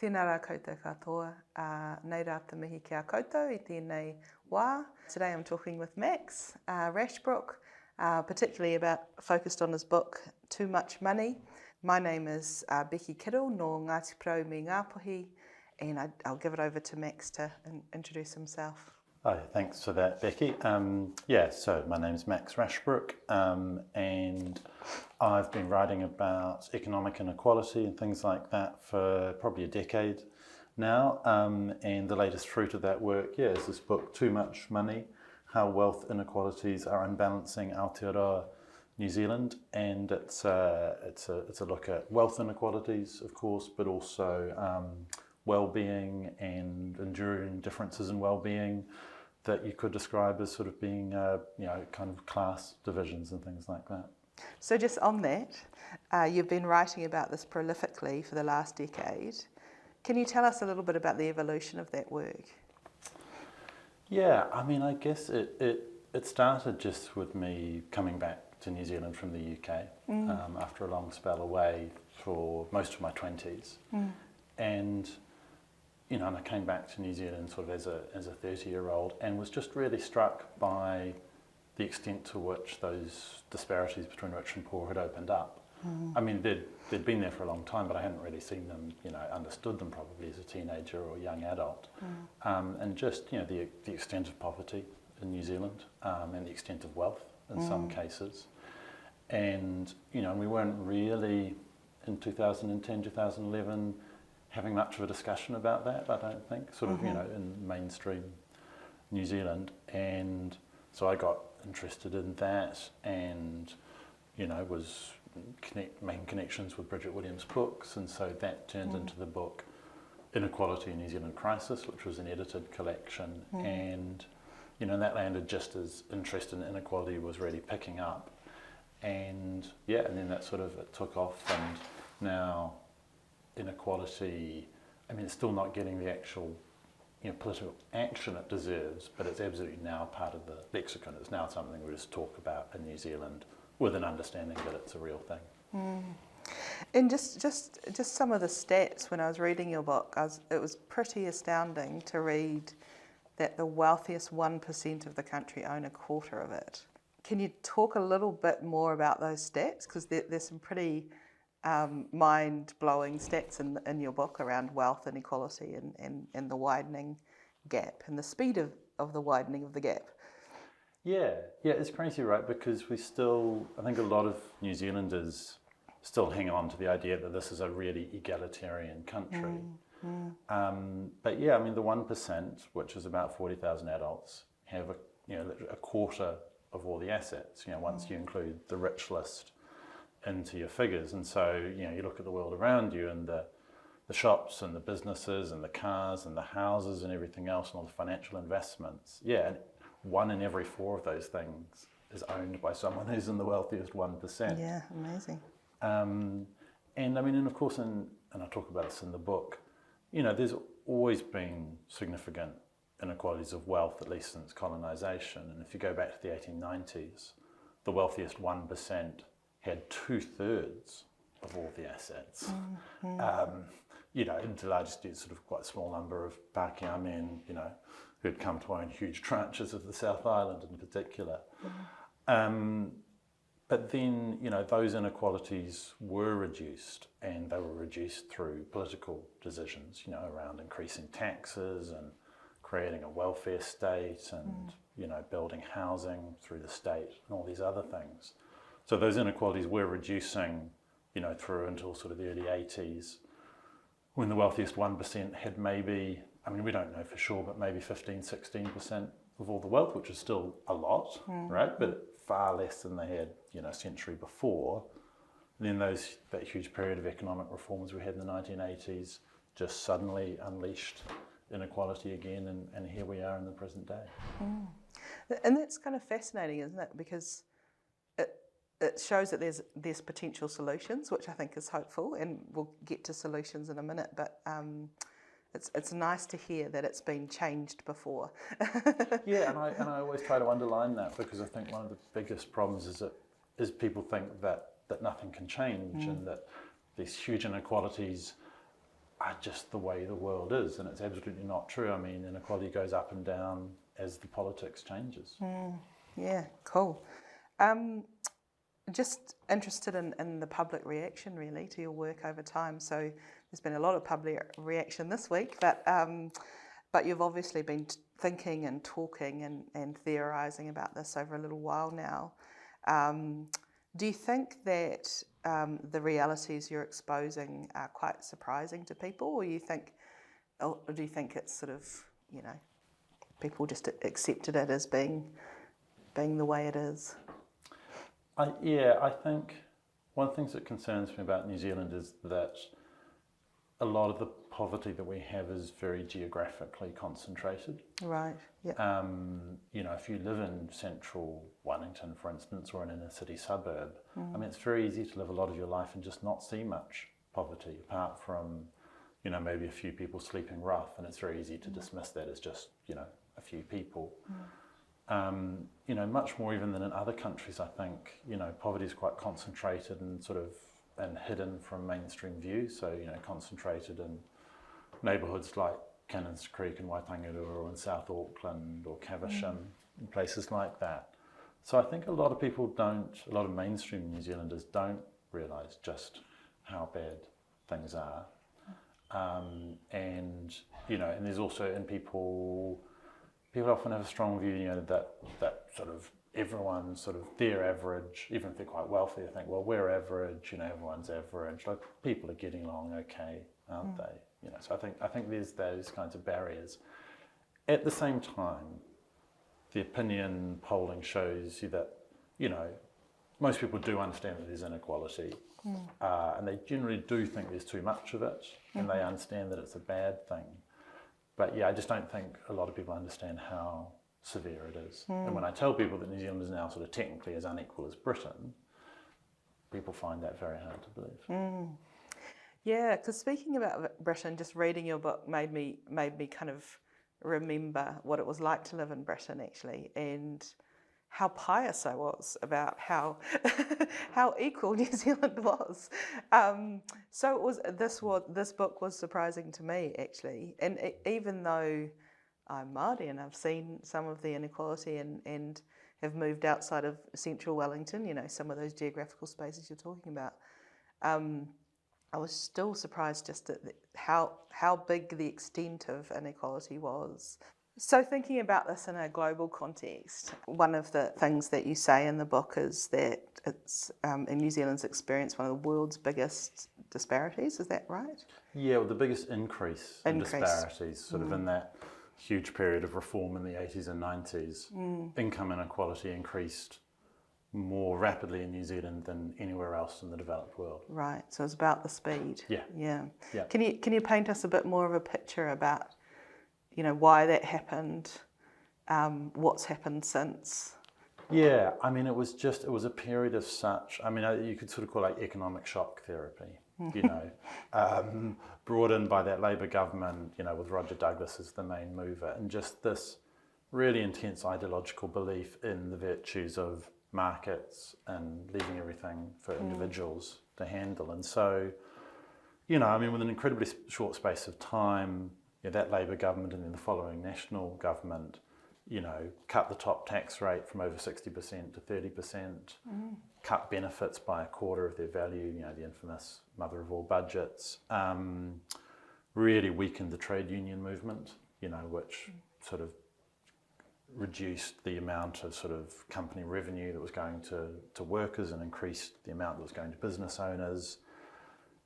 Tēnā rā koutou katoa, nei rā te mihi ki a koutou I tēnei wā. Today I'm talking with Max Rashbrooke, particularly focused on his book, Too Much Money. My name is Rebecca Kiddle, no Ngāti Porou me Ngāpuhi, and I'll give it over to Max to introduce himself. Oh, thanks for that, Becky. So my name's Max Rashbrooke, and I've been writing about economic inequality and things like that for probably a decade now. And the latest fruit of that work, is this book, Too Much Money, How Wealth Inequalities Are Unbalancing Aotearoa, New Zealand. And it's a look at wealth inequalities, of course, but also well-being and enduring differences in well-being that you could describe as sort of being, kind of class divisions and things like that. So just on that, you've been writing about this prolifically for the last decade. Can you tell us a little bit about the evolution of that work? Yeah, I mean, I guess it started just with me coming back to New Zealand from the UK after a long spell away for most of my 20s. And and I came back to New Zealand sort of as a 30-year-old and was just really struck by the extent to which those disparities between rich and poor had opened up. I mean, they'd been there for a long time, but I hadn't really seen them, understood them probably as a teenager or young adult. And just, the extent of poverty in New Zealand and the extent of wealth in some cases. And, we weren't really in 2010, 2011, having much of a discussion about that, I don't think, sort of, in mainstream New Zealand. And so I got interested in that and, was making connections with Bridget Williams' books. And so that turned into the book Inequality in New Zealand Crisis, which was an edited collection. And, that landed just as interest in inequality was really picking up. And and then that sort of it took off, and now inequality, I mean, it's still not getting the actual political action it deserves, but it's absolutely now part of the lexicon. It's now something we just talk about in New Zealand with an understanding that it's a real thing. And just some of the stats when I was reading your book, it was pretty astounding to read that the wealthiest 1% of the country own a quarter of it. Can you talk a little bit more about those stats? Because there's some pretty mind-blowing stats in your book around wealth inequality and the widening gap and the speed of the widening of the gap. Yeah, it's crazy, right? Because I think a lot of New Zealanders still hang on to the idea that this is a really egalitarian country. But I mean, the 1%, which is about 40,000 adults, have a quarter of all the assets, once you include the rich list into your figures. And so, you look at the world around you and the shops and the businesses and the cars and the houses and everything else and all the financial investments. And 1 in every 4 of those things is owned by someone who's in the wealthiest 1%. Yeah, amazing. And I mean, and of course, and I talk about this in the book, there's always been significant inequalities of wealth, at least since colonization. And if you go back to the 1890s, the wealthiest 1% had 2/3 of all the assets. To large extent, sort of quite a small number of Pākehā men, who'd come to own huge tranches of the South Island in particular. But then, those inequalities were reduced, and they were reduced through political decisions, around increasing taxes and creating a welfare state and, building housing through the state and all these other things. So those inequalities were reducing, through until sort of the early 80s, when the wealthiest 1% had maybe, I mean, we don't know for sure, but maybe 15-16% of all the wealth, which is still a lot, right? But far less than they had, a century before. And then that huge period of economic reforms we had in the 1980s just suddenly unleashed inequality again, and here we are in the present day. And that's kind of fascinating, isn't it? Because it shows that there's potential solutions, which I think is hopeful, and we'll get to solutions in a minute, but it's nice to hear that it's been changed before. And I always try to underline that, because I think one of the biggest problems is people think that nothing can change, and that these huge inequalities are just the way the world is, and it's absolutely not true. I mean, inequality goes up and down as the politics changes. Yeah, cool. Just interested in the public reaction, really, to your work over time. So there's been a lot of public reaction this week, but you've obviously been thinking and talking and theorising about this over a little while now. Do you think that the realities you're exposing are quite surprising to people, or do you think it's sort of, people just accepted it as being the way it is? I think one of the things that concerns me about New Zealand is that a lot of the poverty that we have is very geographically concentrated. Right, yeah. If you live in central Wellington, for instance, or in an inner city suburb, I mean, it's very easy to live a lot of your life and just not see much poverty, apart from, maybe a few people sleeping rough, and it's very easy to dismiss that as just, a few people. Much more even than in other countries, I think, poverty is quite concentrated and hidden from mainstream view. So, concentrated in neighbourhoods like Cannons Creek and Aotearoa and South Auckland or Caversham and places like that. So I think a lot of mainstream New Zealanders don't realise just how bad things are. And there's also in people often have a strong view, that sort of everyone's sort of their average, even if they're quite wealthy, they think, well, we're average, everyone's average, like people are getting along okay, aren't they? So I think there's those kinds of barriers. At the same time, the opinion polling shows you that, most people do understand that there's inequality, and they generally do think there's too much of it, and they understand that it's a bad thing. But yeah, I just don't think a lot of people understand how severe it is. And when I tell people that New Zealand is now sort of technically as unequal as Britain, people find that very hard to believe. Yeah, because speaking about Britain, just reading your book made me kind of remember what it was like to live in Britain, actually, and how pious I was about how equal New Zealand was. So this book was surprising to me, actually, and even though I'm Māori and I've seen some of the inequality and have moved outside of central Wellington, some of those geographical spaces you're talking about, I was still surprised just at how big the extent of inequality was. So thinking about this in a global context, one of the things that you say in the book is that it's, in New Zealand's experience, one of the world's biggest disparities. Is that right? Yeah, well, the biggest increase in disparities, sort of in that huge period of reform in the 80s and 90s. Income inequality increased more rapidly in New Zealand than anywhere else in the developed world. Right, so it's about the speed. Yeah. Can you paint us a bit more of a picture about why that happened, what's happened since? Yeah, I mean, it was a period of such, you could sort of call it like economic shock therapy, brought in by that Labour government, with Roger Douglas as the main mover, and just this really intense ideological belief in the virtues of markets and leaving everything for individuals to handle. And so, with an incredibly short space of time, that Labour government and then the following National government, cut the top tax rate from over 60% to 30%, cut benefits by a quarter of their value, the infamous mother of all budgets, really weakened the trade union movement, which sort of reduced the amount of sort of company revenue that was going to workers and increased the amount that was going to business owners.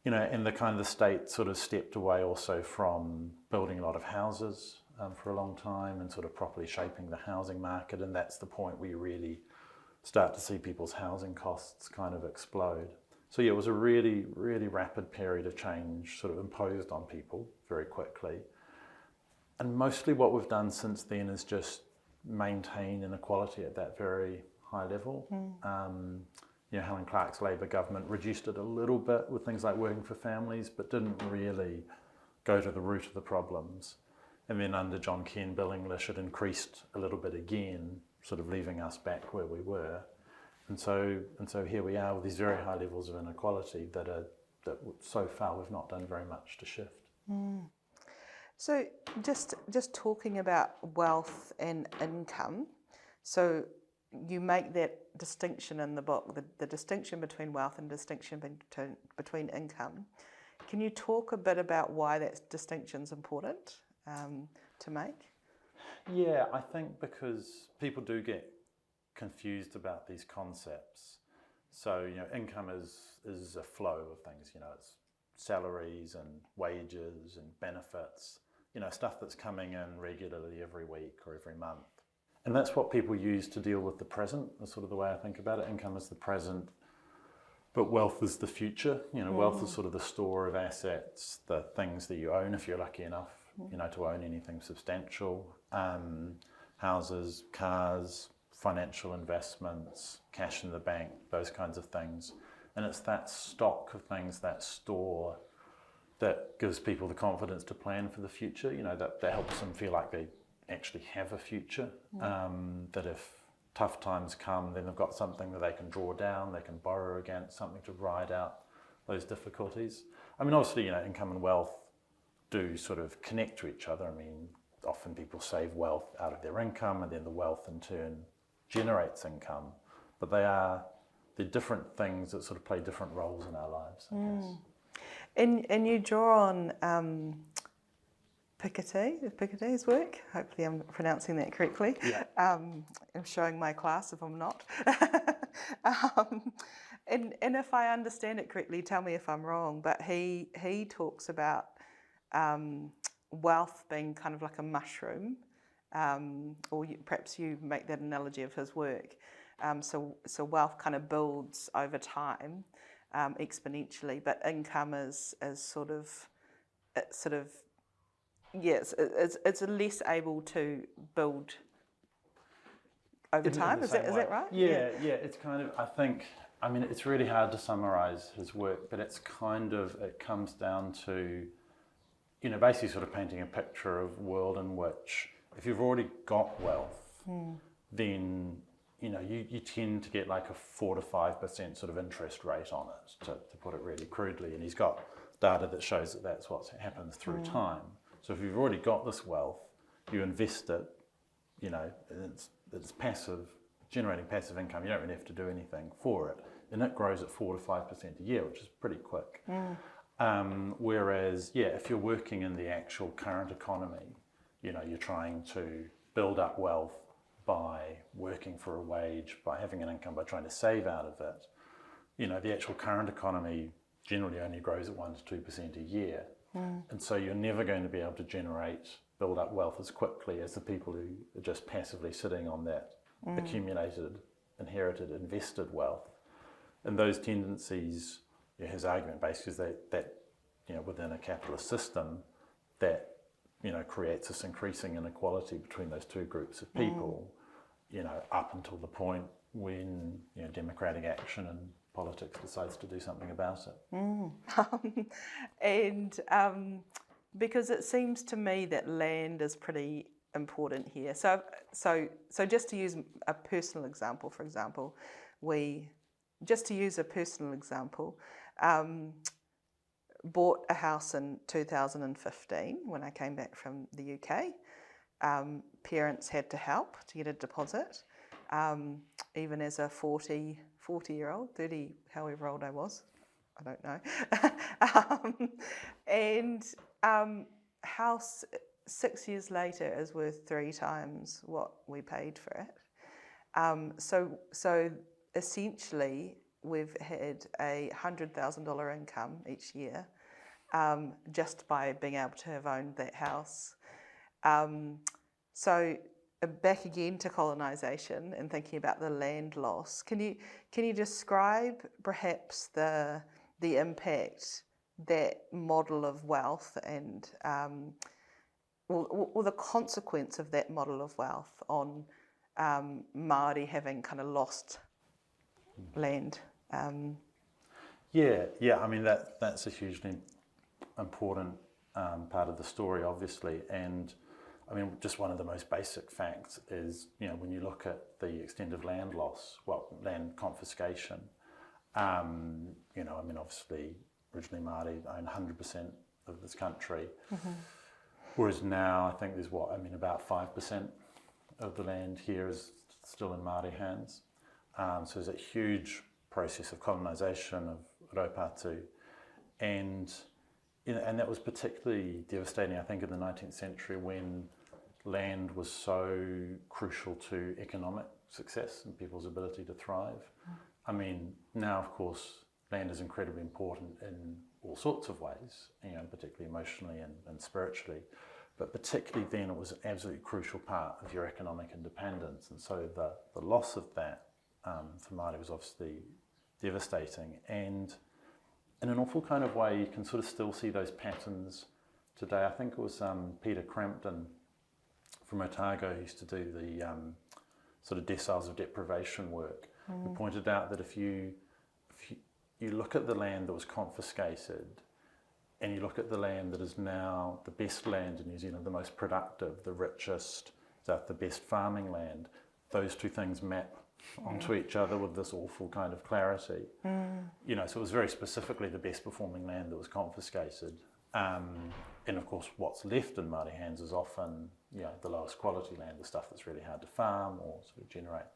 And the state sort of stepped away also from building a lot of houses for a long time and sort of properly shaping the housing market. And that's the point where you really start to see people's housing costs kind of explode. So yeah, it was a really, really rapid period of change sort of imposed on people very quickly. And mostly what we've done since then is just maintain inequality at that very high level. Helen Clark's Labour government reduced it a little bit with things like working for families, but didn't really go to the root of the problems. And then under John Cairn, Bill English, it increased a little bit again, sort of leaving us back where we were. And so here we are with these very high levels of inequality that so far we've not done very much to shift. So just talking about wealth and income, so you make that distinction in the book, the distinction between wealth and distinction between income. Can you talk a bit about why that distinction's important to make? Yeah, I think because people do get confused about these concepts. So, income is a flow of things, it's salaries and wages and benefits, stuff that's coming in regularly every week or every month. And that's what people use to deal with the present, is sort of the way I think about it. Income is the present, but wealth is the future. Wealth is sort of the store of assets, the things that you own if you're lucky enough, to own anything substantial. Houses, cars, financial investments, cash in the bank, those kinds of things. And it's that stock of things, that store, that gives people the confidence to plan for the future, that helps them feel like they actually have a future, that if tough times come, then they've got something that they can draw down, they can borrow against, something to ride out those difficulties. I mean, obviously, income and wealth do sort of connect to each other. I mean, often people save wealth out of their income, and then the wealth in turn generates income. But they're different things that sort of play different roles in our lives, I guess. And you draw on Piketty's work. Hopefully I'm pronouncing that correctly. Yeah. I'm showing my class if I'm not. And if I understand it correctly, tell me if I'm wrong, but he talks about wealth being kind of like a mushroom, or perhaps you make that analogy of his work. So wealth kind of builds over time, exponentially, but income is sort of yes, it's less able to build over time. Is that right? Yeah. It's kind of, I mean, it's really hard to summarise his work, but it comes down to, basically sort of painting a picture of a world in which if you've already got wealth, then, you tend to get like a 4 to 5% sort of interest rate on it, to put it really crudely. And he's got data that shows that that's what happens through time. So if you've already got this wealth, you invest it, and it's passive, generating passive income. You don't really have to do anything for it. And it grows at 4 to 5% a year, which is pretty quick. Whereas, if you're working in the actual current economy, you're trying to build up wealth by working for a wage, by having an income, by trying to save out of it. The actual current economy generally only grows at 1 to 2% a year. And so you're never going to be able to build up wealth as quickly as the people who are just passively sitting on that accumulated, inherited, invested wealth. And those tendencies, his argument basically is that within a capitalist system, that creates this increasing inequality between those two groups of people, up until the point when democratic action and politics decides to do something about it. And because it seems to me that land is pretty important here. So just to use a personal example, for example, bought a house in 2015 when I came back from the UK. Parents had to help to get a deposit, even as a 40-year-old, 30, however old I was, I don't know. And house 6 years later is worth 3 times what we paid for it. So essentially, we've had a $100,000 income each year, just by being able to have owned that house. So back again to colonization and thinking about the land loss. Can you describe perhaps the impact that model of wealth and or the consequence of that model of wealth on Māori having kind of lost land? Yeah. I mean, that's a hugely important part of the story, obviously. And I mean, just one of the most basic facts is, when you look at the extent of land loss, land confiscation, I mean, obviously, originally Māori owned 100% of this country. Whereas now, I think there's about 5% of the land here is still in Māori hands. So there's a huge process of colonisation of Aotearoa, and that was particularly devastating, I think, in the 19th century when land was so crucial to economic success and people's ability to thrive. I mean, now, of course, land is incredibly important in all sorts of ways, particularly emotionally and spiritually. But particularly then, it was an absolutely crucial part of your economic independence. And so the loss of that for Māori was obviously devastating. And in an awful kind of way, you can sort of still see those patterns today. I think it was Peter Crampton from Otago who used to do the sort of deciles of deprivation work, who pointed out that if you look at the land that was confiscated and you look at the land that is now the best land in New Zealand, the most productive, the richest, the best farming land, those two things map onto each other with this awful kind of clarity. So it was very specifically the best performing land that was confiscated. And of course, what's left in Māori hands is often the lowest quality land, the stuff that's really hard to farm or sort of generate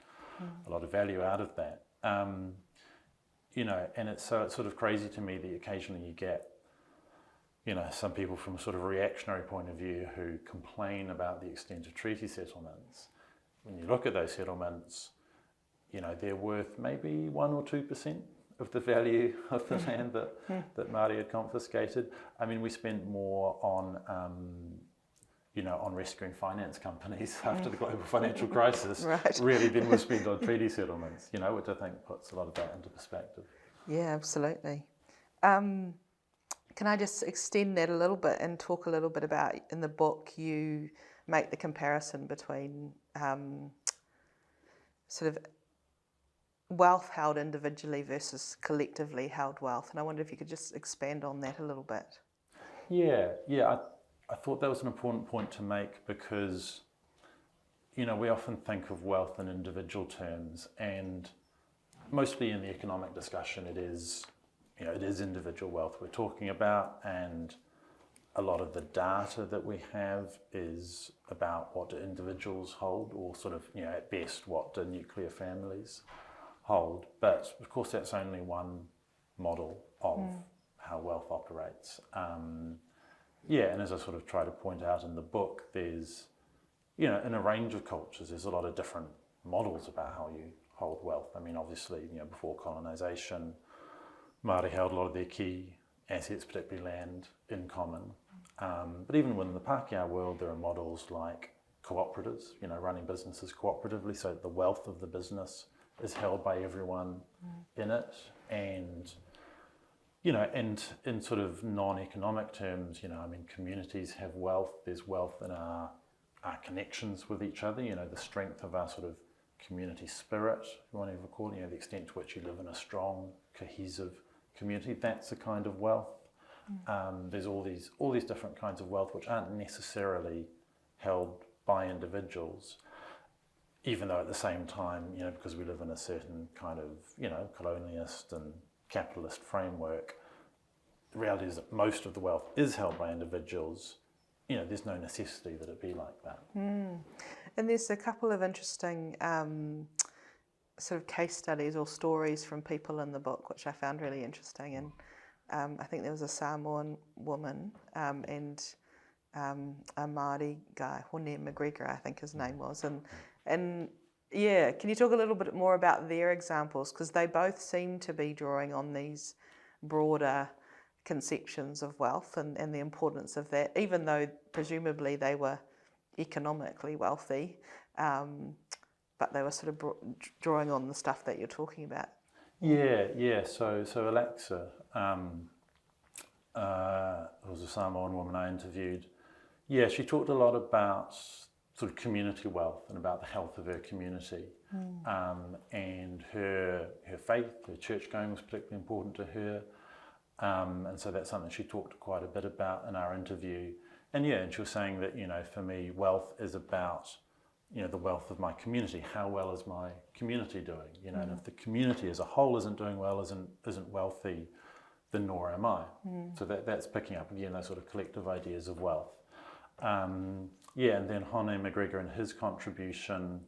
a lot of value out of that. And it's sort of crazy to me that occasionally you get some people from a sort of reactionary point of view who complain about the extent of treaty settlements. When you look at those settlements, they're worth maybe 1 or 2% of the value of the land that Māori had confiscated. I mean, we spent more on rescuing finance companies after the global financial crisis, really, than we spent on treaty settlements, which I think puts a lot of that into perspective. Yeah, absolutely. Can I just extend that a little bit and talk a little bit about, in the book, you make the comparison between sort of wealth held individually versus collectively held wealth. And I wonder if you could just expand on that a little bit. Yeah. I thought that was an important point to make because, we often think of wealth in individual terms, and mostly in the economic discussion it is individual wealth we're talking about, and a lot of the data that we have is about what do individuals hold, or sort of, at best, what do nuclear families hold. But of course that's only one model of how wealth operates. And as I sort of try to point out in the book, there's, in a range of cultures, there's a lot of different models about how you hold wealth. I mean, obviously, before colonisation, Māori held a lot of their key assets, particularly land, in common. But even within the Pākehā world, there are models like cooperatives, running businesses cooperatively, so that the wealth of the business is held by everyone in it. And, and in sort of non-economic terms, communities have wealth. There's wealth in our connections with each other, the strength of our sort of community spirit, if you want to ever call it, the extent to which you live in a strong, cohesive community, that's a kind of wealth. There's all these different kinds of wealth which aren't necessarily held by individuals, even though at the same time, because we live in a certain kind of, colonialist and capitalist framework, the reality is that most of the wealth is held by individuals. There's no necessity that it be like that. And there's a couple of interesting sort of case studies or stories from people in the book, which I found really interesting. And I think there was a Samoan woman and a Māori guy, Hone McGregor, I think his name was. And yeah, can you talk a little bit more about their examples? Because they both seem to be drawing on these broader conceptions of wealth and the importance of that, even though presumably they were economically wealthy, but they were sort of drawing on the stuff that you're talking about. Yeah. So Alexa, who was a Samoan woman I interviewed, she talked a lot about sort of community wealth and about the health of her community. And her faith, her church going was particularly important to her. And so that's something she talked quite a bit about in our interview. And she was saying that, for me, wealth is about, the wealth of my community. How well is my community doing? And if the community as a whole isn't doing well, isn't wealthy, then nor am I. So that's picking up again those sort of collective ideas of wealth. And then Hone McGregor and his contribution,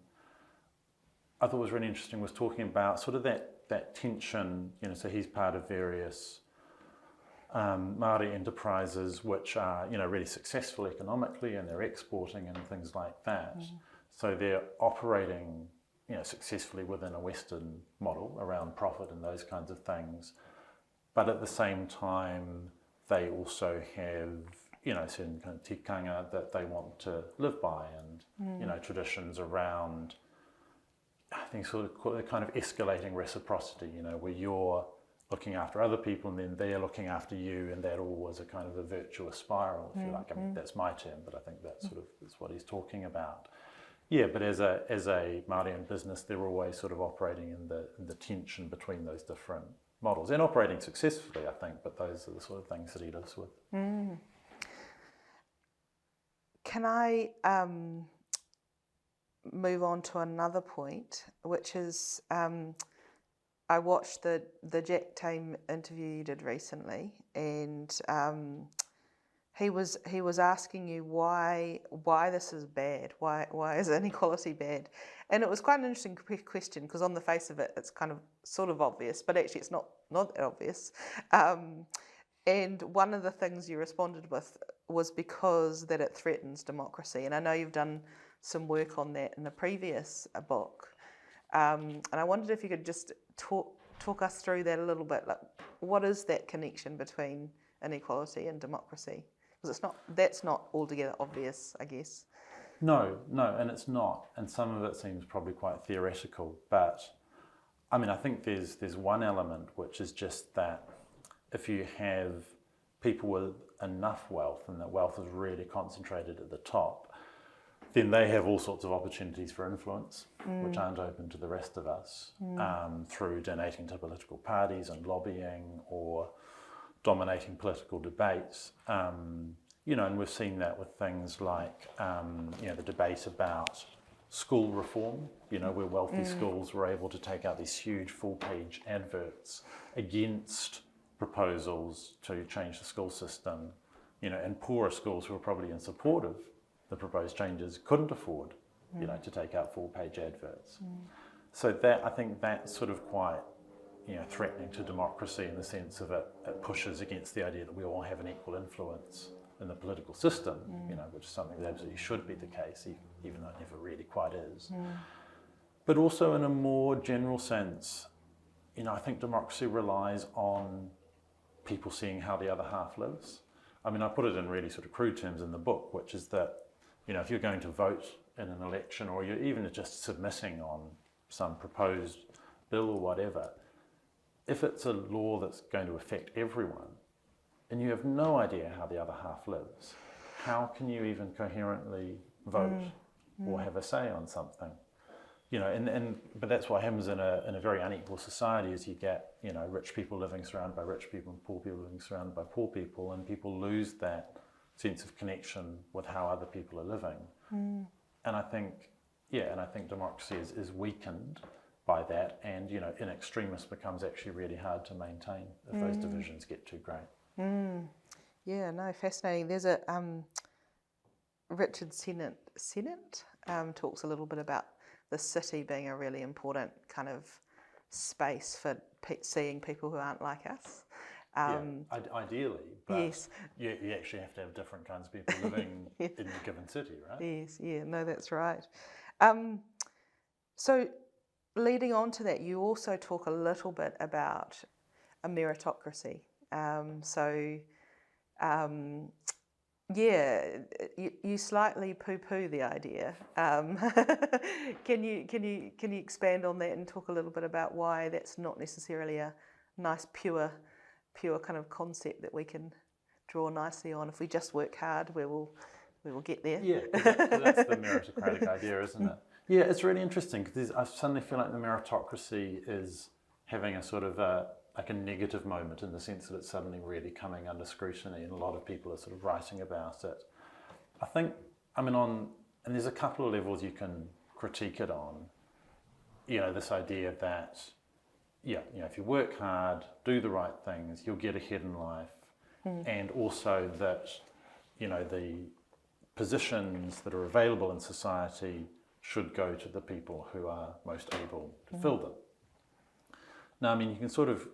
I thought was really interesting, was talking about sort of that tension, so he's part of various Māori enterprises which are, really successful economically, and they're exporting and things like that. So they're operating, successfully within a Western model around profit and those kinds of things. But at the same time, they also have, certain kind of tikanga that they want to live by, and, traditions around, I think, sort of kind of escalating reciprocity, where you're looking after other people and then they're looking after you, and that all was a kind of a virtuous spiral, if you like. I mean, that's my term, but I think that sort of is what he's talking about. Yeah, but as a Māori-owned business, they're always sort of operating in the tension between those different models, and operating successfully, I think, but those are the sort of things that he lives with. Can I move on to another point, which is I watched the Jack Tame interview you did recently, and he was asking you why this is bad, why is inequality bad, and it was quite an interesting question, because on the face of it, it's kind of sort of obvious, but actually it's not that obvious. And one of the things you responded with was because that it threatens democracy, and I know you've done some work on that in a previous book, and I wondered if you could just talk us through that a little bit. Like, what is that connection between inequality and democracy? Because that's not altogether obvious, I guess. No, and it's not, and some of it seems probably quite theoretical, but I mean, I think there's one element, which is just that if you have people with enough wealth, and that wealth is really concentrated at the top, then they have all sorts of opportunities for influence, which aren't open to the rest of us, through donating to political parties and lobbying, or dominating political debates. And we've seen that with things like, the debate about school reform, where wealthy schools were able to take out these huge full-page adverts against proposals to change the school system, and poorer schools who were probably in support of the proposed changes couldn't afford, to take out full-page adverts. So I think that's sort of quite, threatening to democracy, in the sense of it pushes against the idea that we all have an equal influence in the political system, which is something that absolutely should be the case, even though it never really quite is. But also in a more general sense, I think democracy relies on people seeing how the other half lives. I mean, I put it in really sort of crude terms in the book, which is that, if you're going to vote in an election, or you're even just submitting on some proposed bill or whatever, if it's a law that's going to affect everyone, and you have no idea how the other half lives, how can you even coherently vote or have a say on something? But that's what happens in a very unequal society, is you get, rich people living surrounded by rich people, and poor people living surrounded by poor people, and people lose that sense of connection with how other people are living. And I think democracy is weakened by that, and in extremis becomes actually really hard to maintain if those divisions get too great. Yeah, no, fascinating. There's a Richard Sennett talks a little bit about the city being a really important kind of space for seeing people who aren't like us. Ideally, but yes. you actually have to have different kinds of people living in a given city, right? Yes, yeah, no, that's right. So leading on to that, you also talk a little bit about a meritocracy. You slightly poo-poo the idea. Can you expand on that and talk a little bit about why that's not necessarily a nice pure kind of concept that we can draw nicely on? If we just work hard, we will get there. Yeah, that's the meritocratic idea, isn't it? Yeah, it's really interesting, because I suddenly feel like the meritocracy is having a sort of a negative moment, in the sense that it's suddenly really coming under scrutiny, and a lot of people are sort of writing about it. I think, and there's a couple of levels you can critique it on. This idea that, yeah, if you work hard, do the right things, you'll get ahead in life. And also that, the positions that are available in society should go to the people who are most able to fill them. Now, you can sort of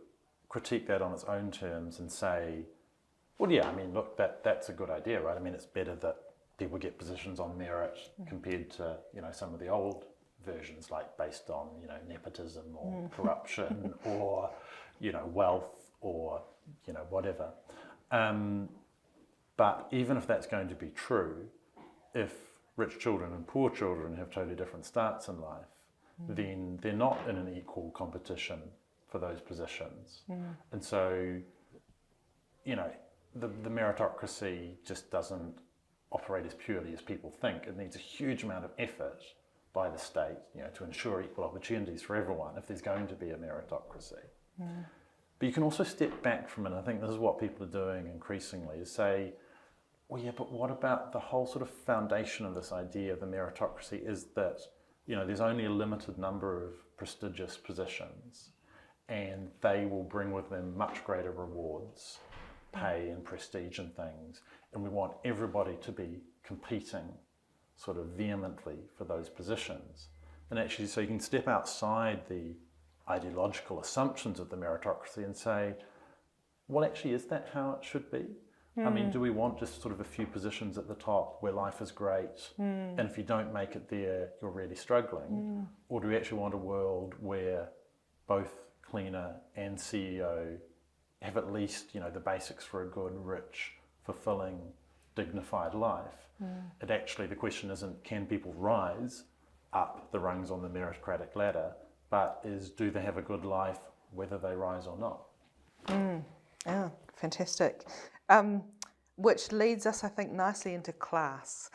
critique that on its own terms and say, well, yeah, look, that's a good idea, right? It's better that people get positions on merit compared to, some of the old versions, like based on, nepotism or corruption or, wealth or, whatever. But even if that's going to be true, if rich children and poor children have totally different starts in life, then they're not in an equal competition for those positions. And so, the meritocracy just doesn't operate as purely as people think. It needs a huge amount of effort by the state, to ensure equal opportunities for everyone if there's going to be a meritocracy. But you can also step back from it. I think this is what people are doing increasingly, is say, well, yeah, but what about the whole sort of foundation of this idea of the meritocracy is that, there's only a limited number of prestigious positions and they will bring with them much greater rewards, pay and prestige and things. And we want everybody to be competing sort of vehemently for those positions. And actually, so you can step outside the ideological assumptions of the meritocracy and say, well, actually, is that how it should be? Do we want just sort of a few positions at the top where life is great, and if you don't make it there, you're really struggling? Or do we actually want a world where both cleaner and CEO have at least, the basics for a good, rich, fulfilling, dignified life? And actually, the question isn't can people rise up the rungs on the meritocratic ladder, but is do they have a good life whether they rise or not? Yeah, fantastic. Which leads us, I think, nicely into class.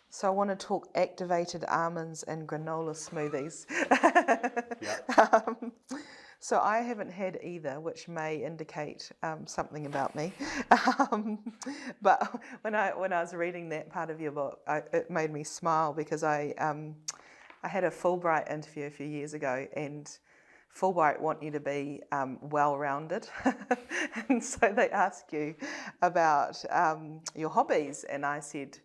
So I want to talk activated almonds and granola smoothies. So I haven't had either, which may indicate something about me. But when I was reading that part of your book, it made me smile because I had a Fulbright interview a few years ago, and Fulbright want you to be well-rounded. And so they ask you about your hobbies, and I said,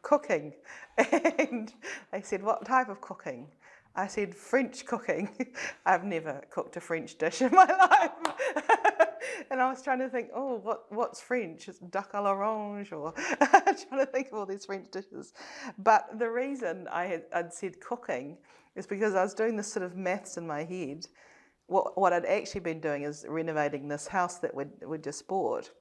cooking. And they said, what type of cooking? I said, French cooking. I've never cooked a French dish in my life. And I was trying to think, what's French? It's duck à l'orange, or trying to think of all these French dishes. But the reason I'd said cooking is because I was doing this sort of maths in my head. What I'd actually been doing is renovating this house that we'd just bought.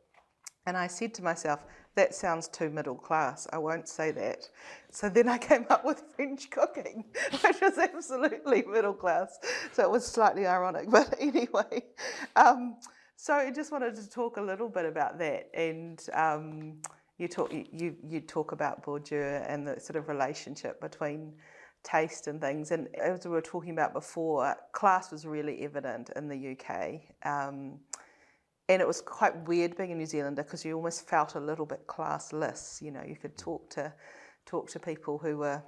And I said to myself, that sounds too middle class. I won't say that. So then I came up with French cooking, which was absolutely middle class. So it was slightly ironic, but anyway. So I just wanted to talk a little bit about that. And you talk about Bourdieu and the sort of relationship between taste and things. And as we were talking about before, class was really evident in the UK. And it was quite weird being a New Zealander because you almost felt a little bit classless. You could talk to people who were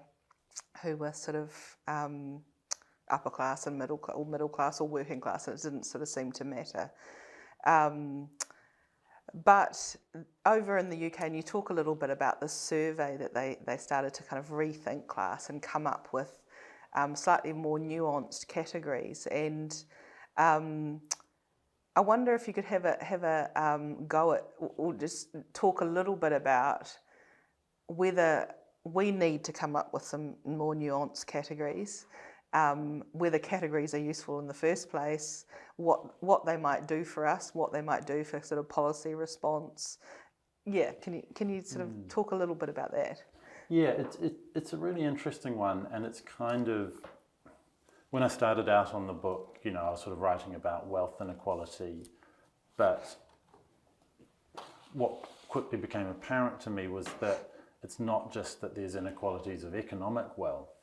sort of upper class and middle class or working class, and it didn't sort of seem to matter. But over in the UK, and you talk a little bit about the survey that they started to kind of rethink class and come up with slightly more nuanced categories. And I wonder if you could have a go at, or just talk a little bit about whether we need to come up with some more nuanced categories, whether categories are useful in the first place, what they might do for us, what they might do for sort of policy response. Yeah, can you sort of talk a little bit about that? Yeah, it's a really interesting one, and it's kind of, when I started out on the book, I was sort of writing about wealth inequality, but what quickly became apparent to me was that it's not just that there's inequalities of economic wealth,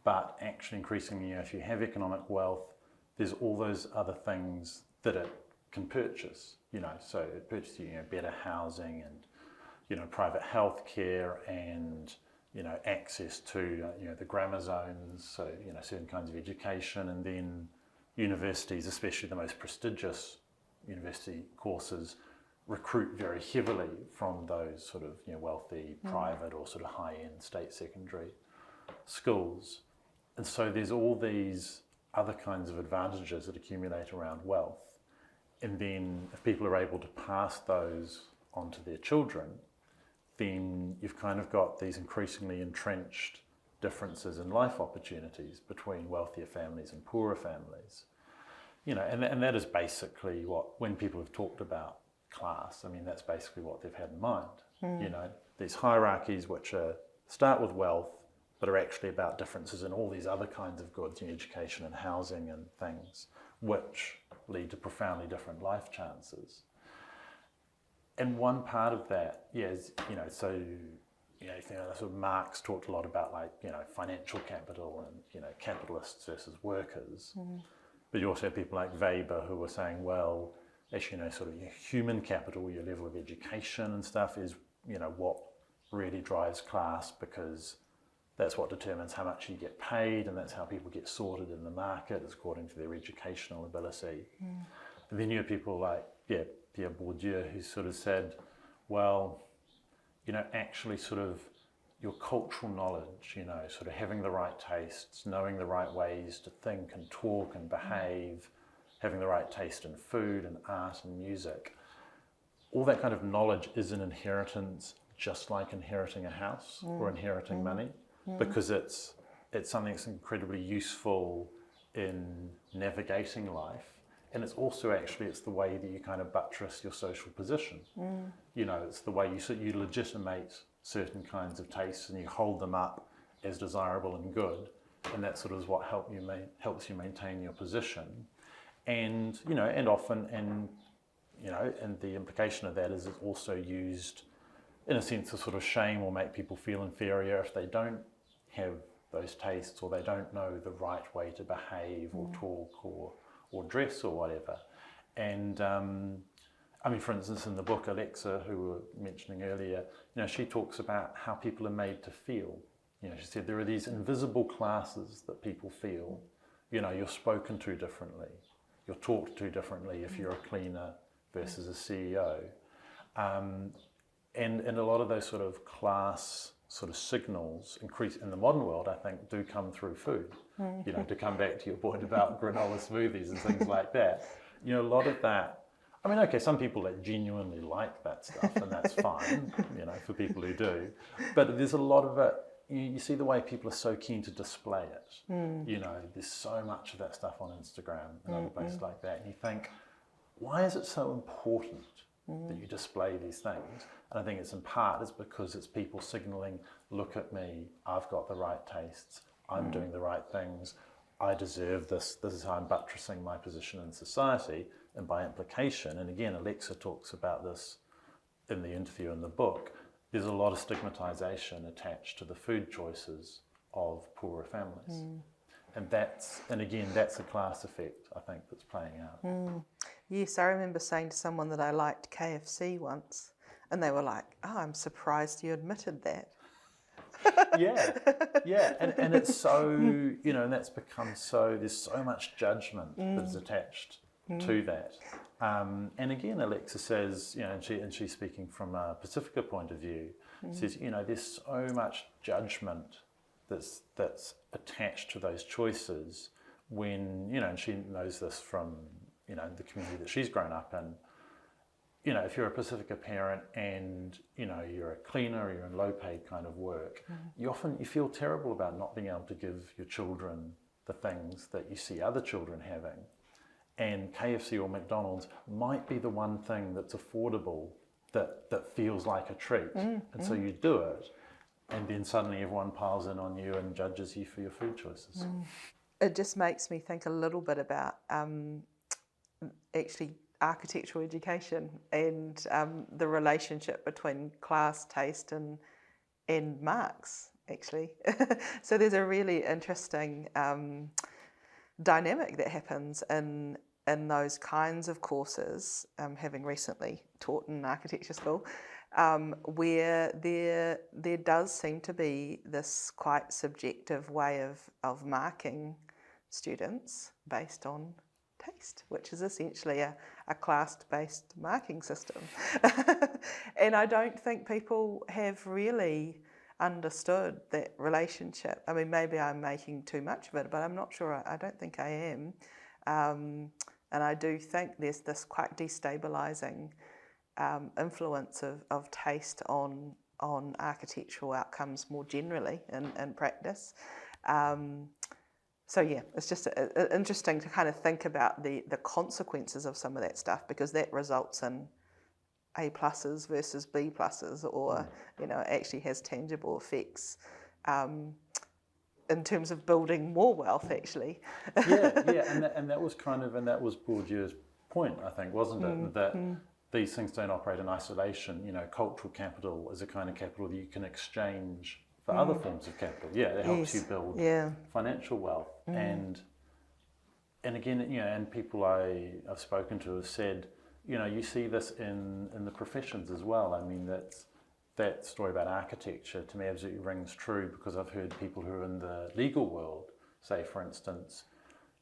but actually increasingly, if you have economic wealth, there's all those other things that it can purchase, so it purchases better housing and, private health care and, access to, the grammar zones, so, certain kinds of education, and then universities, especially the most prestigious university courses, recruit very heavily from those sort of, wealthy, private or sort of high-end state secondary schools. And so there's all these other kinds of advantages that accumulate around wealth. And then if people are able to pass those on to their children, then you've kind of got these increasingly entrenched differences in life opportunities between wealthier families and poorer families. And that is basically when people have talked about class, that's basically what they've had in mind. These hierarchies which start with wealth, but are actually about differences in all these other kinds of goods, education and housing and things, which lead to profoundly different life chances. And one part of that, is, sort of Marx talked a lot about financial capital and, capitalists versus workers. But you also have people like Weber who were saying, well, actually, sort of your human capital, your level of education and stuff is, what really drives class, because that's what determines how much you get paid, and that's how people get sorted in the market, is according to their educational ability. And then you have people like, Pierre Bourdieu, who sort of said, well, actually sort of your cultural knowledge, sort of having the right tastes, knowing the right ways to think and talk and behave, having the right taste in food and art and music, all that kind of knowledge is an inheritance, just like inheriting a house or inheriting money, because it's something that's incredibly useful in navigating life. And it's also it's the way that you kind of buttress your social position. It's the way you legitimate certain kinds of tastes and you hold them up as desirable and good. And that sort of is what helps you maintain your position. And, and often, and the implication of that is it's also used in a sense to sort of shame or make people feel inferior if they don't have those tastes, or they don't know the right way to behave or talk or dress or whatever. And for instance, in the book, Alexa, who we were mentioning earlier, she talks about how people are made to feel. She said there are these invisible classes that people feel. You're spoken to differently, you're talked to differently if you're a cleaner versus a CEO. And a lot of those sort of class sort of signals increase in the modern world, I think, do come through food. To come back to your point about granola smoothies and things like that. A lot of that, some people that genuinely like that stuff, and that's fine, for people who do. But there's a lot of it, you see the way people are so keen to display it. There's so much of that stuff on Instagram and other places like that. And you think, why is it so important that you display these things? And I think it's in part because it's people signaling, look at me, I've got the right tastes, I'm doing the right things, I deserve this is how I'm buttressing my position in society. And by implication, and again, Alexa talks about this in the interview in the book, there's a lot of stigmatization attached to the food choices of poorer families. And again, that's a class effect, I think, that's playing out. Yes, I remember saying to someone that I liked KFC once, and they were like, oh, I'm surprised you admitted that. And it's so, and that's become so, there's so much judgment that is attached to that. And again, Alexa says, and she's speaking from a Pacifica point of view, says, there's so much judgment that's attached to those choices when, and she knows this from, the community that she's grown up in. If you're a Pacifica parent and, you're a cleaner or you're in low-paid kind of work, you feel terrible about not being able to give your children the things that you see other children having. And KFC or McDonald's might be the one thing that's affordable that feels like a treat. So you do it, and then suddenly everyone piles in on you and judges you for your food choices. It just makes me think a little bit about actually architectural education and the relationship between class, taste and marks, actually. So there's a really interesting dynamic that happens in those kinds of courses, having recently taught in architecture school, where there does seem to be this quite subjective way of marking students based on taste, which is essentially a class-based marking system. And I don't think people have really understood that relationship. I mean, maybe I'm making too much of it, but I'm not sure. I don't think I am. And I do think there's this quite destabilising influence of taste on architectural outcomes more generally in practice. So yeah, it's just interesting to kind of think about the consequences of some of that stuff, because that results in A pluses versus B pluses, or actually has tangible effects in terms of building more wealth, actually. and that was Bourdieu's point, I think, wasn't it? That these things don't operate in isolation. Cultural capital is a kind of capital that you can exchange for other forms of capital. It helps you build financial wealth. And again, and people I've spoken to have said, you see this in the professions as well. I mean, that story about architecture to me absolutely rings true, because I've heard people who are in the legal world say, for instance,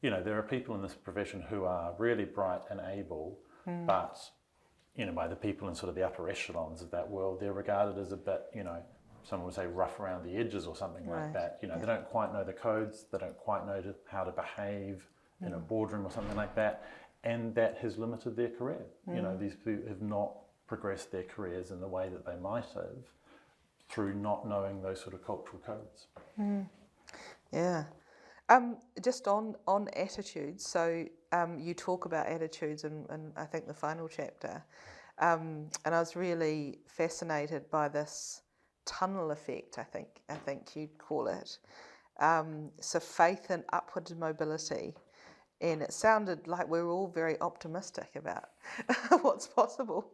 there are people in this profession who are really bright and able, but by the people in sort of the upper echelons of that world, they're regarded as a bit, someone would say rough around the edges or something like that. They don't quite know the codes, they don't quite know how to behave in a boardroom or something like that, and that has limited their career. These people have not progressed their careers in the way that they might have through not knowing those sort of cultural codes. Yeah. Just on attitudes, so you talk about attitudes in I think the final chapter, and I was really fascinated by this tunnel effect, I think you'd call it. So faith in upward mobility, and it sounded like we were all very optimistic about what's possible.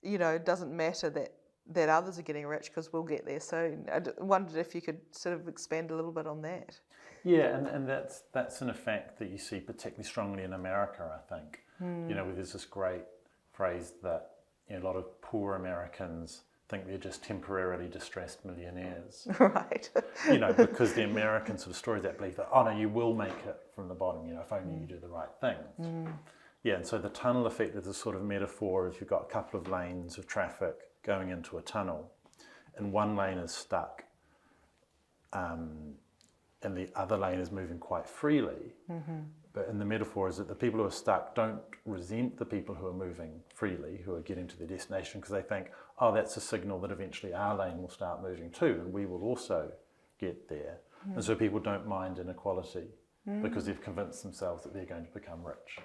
It doesn't matter that others are getting rich, because we'll get there soon. I wondered if you could sort of expand a little bit on that. Yeah, and that's an effect that you see particularly strongly in America, I think. Where there's this great phrase that a lot of poor Americans think they're just temporarily distressed millionaires. Right. Because the American sort of story is that belief that, oh no, you will make it from the bottom, if only you do the right things. Yeah, and so the tunnel effect is a sort of metaphor. If you've got a couple of lanes of traffic going into a tunnel, and one lane is stuck, and the other lane is moving quite freely. But in the metaphor is that the people who are stuck don't resent the people who are moving freely, who are getting to their destination, because they think, oh, that's a signal that eventually our lane will start moving too, and we will also get there. And so people don't mind inequality, because they've convinced themselves that they're going to become rich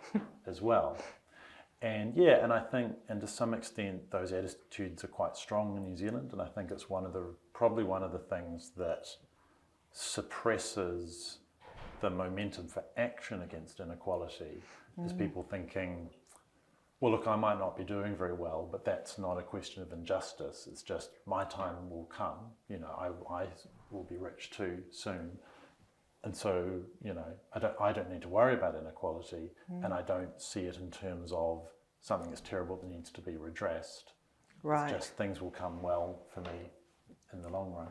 as well. And and I think, and to some extent, those attitudes are quite strong in New Zealand, and I think it's probably one of the things that suppresses the momentum for action against inequality, is people thinking, well, look, I might not be doing very well, but that's not a question of injustice. It's just my time will come. I will be rich too soon. And so, I don't need to worry about inequality, and I don't see it in terms of something that's terrible that needs to be redressed. Right. It's just things will come well for me in the long run.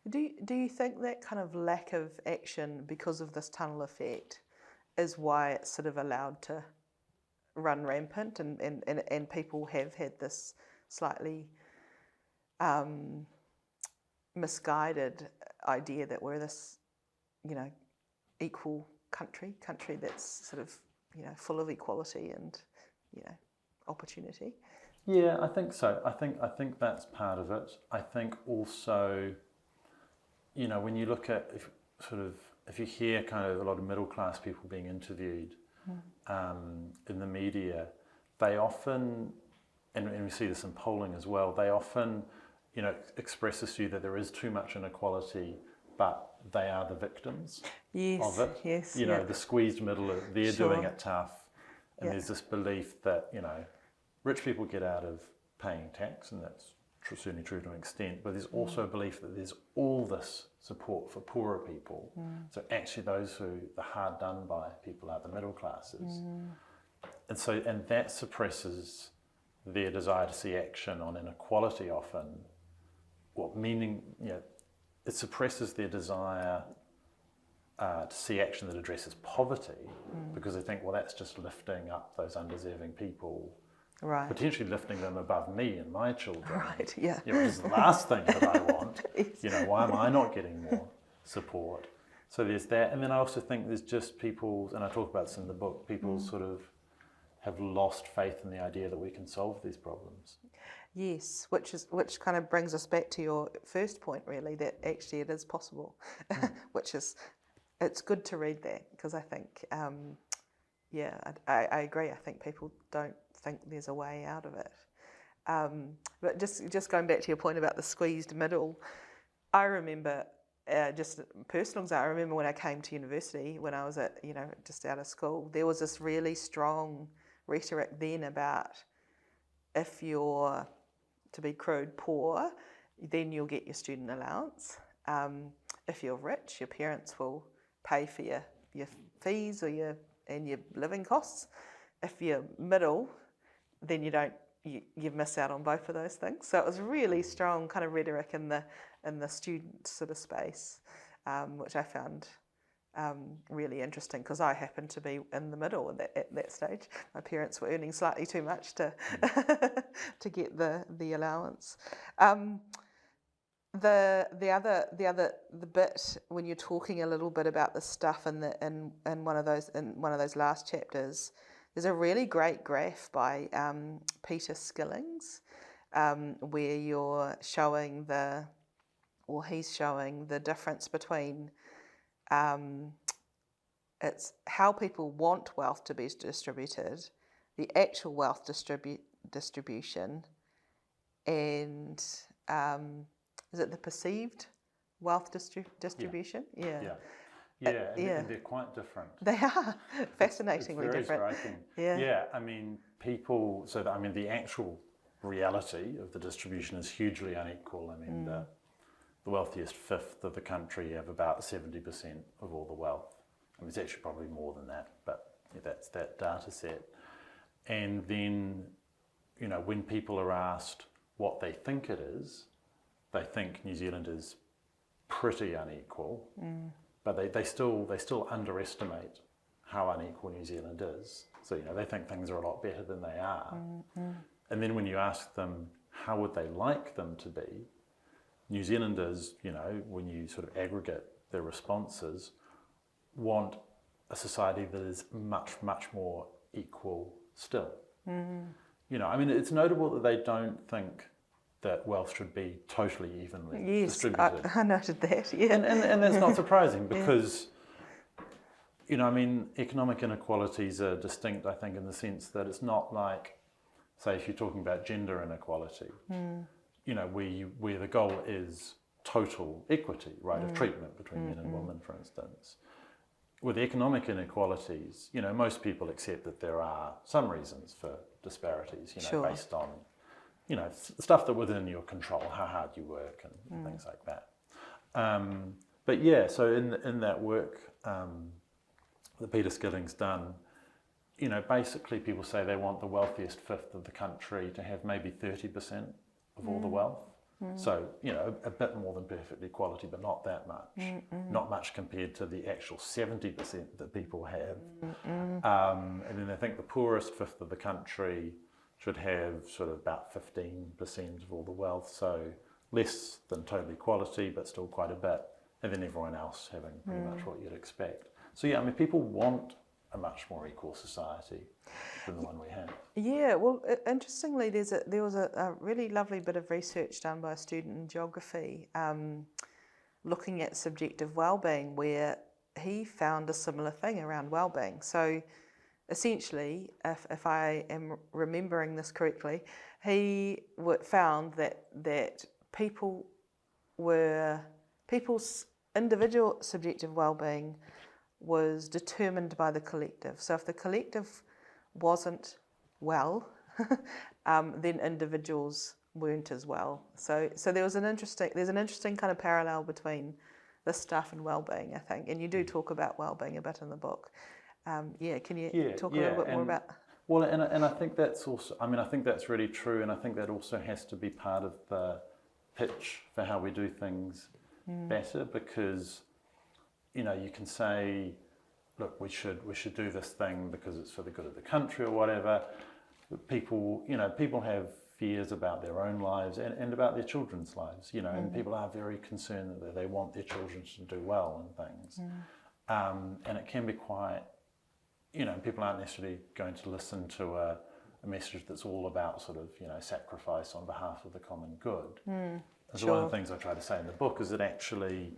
Do you think that kind of lack of action, because of this tunnel effect, is why it's sort of allowed to run rampant, and people have had this slightly misguided idea that we're this equal country that's sort of full of equality and opportunity? Yeah, I think so. I think that's part of it. I think also, when you look at if you hear kind of a lot of middle class people being interviewed in the media, they often, and we see this in polling as well, they often express this view that there is too much inequality, but they are the victims of it. Yes, the squeezed middle, they're doing it tough, and there's this belief that rich people get out of paying tax, and that's certainly true to an extent, but there's also a belief that there's all this support for poorer people. So actually those the hard done by people are the middle classes. And that suppresses their desire to see action on inequality often, it suppresses their desire to see action that addresses poverty, because they think, well, that's just lifting up those undeserving people, Right. potentially lifting them above me and my children. Right, yeah. Which is the last thing that I want. Yes. Why am I not getting more support? So there's that. And then I also think there's just people, and I talk about this in the book, people sort of have lost faith in the idea that we can solve these problems. Yes, which kind of brings us back to your first point, really, that actually it is possible, which is, it's good to read that, because I think, I agree. I think people don't think there's a way out of it. But just going back to your point about the squeezed middle, I remember, just personal example, I remember when I came to university, when I was just out of school, there was this really strong rhetoric then about, if you're, to be crude, poor, then you'll get your student allowance. If you're rich, your parents will pay for your fees and your living costs. If you're middle, then you miss out on both of those things. So it was really strong kind of rhetoric in the student sort of space, which I found really interesting, because I happened to be in the middle at that stage. My parents were earning slightly too much to to get the allowance. The bit when you're talking a little bit about the stuff in one of those last chapters, there's a really great graph by Peter Skillings, where he's showing the difference between it's how people want wealth to be distributed, the actual wealth distribution, and is it the perceived wealth distribution? And they're quite different. They are fascinatingly it's very different. Striking. Yeah. I mean, the actual reality of the distribution is hugely unequal. I mean, the wealthiest fifth of the country have about 70% of all the wealth. I mean, it's actually probably more than that, but that's that data set. And then, when people are asked what they think it is, they think New Zealand is pretty unequal, but they still underestimate how unequal New Zealand is. So, they think things are a lot better than they are. And then when you ask them how would they like them to be, New Zealanders, when you sort of aggregate their responses, want a society that is much, much more equal still. It's notable that they don't think that wealth should be totally evenly distributed. I noted that, yeah. And that's not surprising, because, economic inequalities are distinct, I think, in the sense that it's not like, say, if you're talking about gender inequality, where the goal is total equity, right, of treatment between men and women, for instance. With economic inequalities, most people accept that there are some reasons for disparities, based on, stuff that within your control, how hard you work and things like that. So in that work that Peter Skilling's done, basically people say they want the wealthiest fifth of the country to have maybe 30% of all the wealth. So, a bit more than perfect equality, but not that much. Not much compared to the actual 70% that people have. And then I think the poorest fifth of the country should have sort of about 15% of all the wealth, so less than total equality, but still quite a bit. And then everyone else having pretty much what you'd expect. So people want a much more equal society than the one we have. Yeah, well, interestingly, there was a really lovely bit of research done by a student in geography looking at subjective well-being, where he found a similar thing around well-being. So essentially, if I am remembering this correctly, he found that people's individual subjective well-being was determined by the collective. So if the collective wasn't well, then individuals weren't as well. So there's an interesting kind of parallel between this stuff and well-being, I think. And you do talk about well-being a bit in the book. Can you talk a little bit more about? Well, and I think that's also, I mean, I think that's really true, and I think that also has to be part of the pitch for how we do things better, because, you know, you can say, look, we should do this thing because it's for the good of the country or whatever. But people have fears about their own lives and about their children's lives, you know, and people are very concerned that they want their children to do well and things. And it can be quite, you know, people aren't necessarily going to listen to a message that's all about sort of, you know, sacrifice on behalf of the common good. So one of the things I try to say in the book is that actually,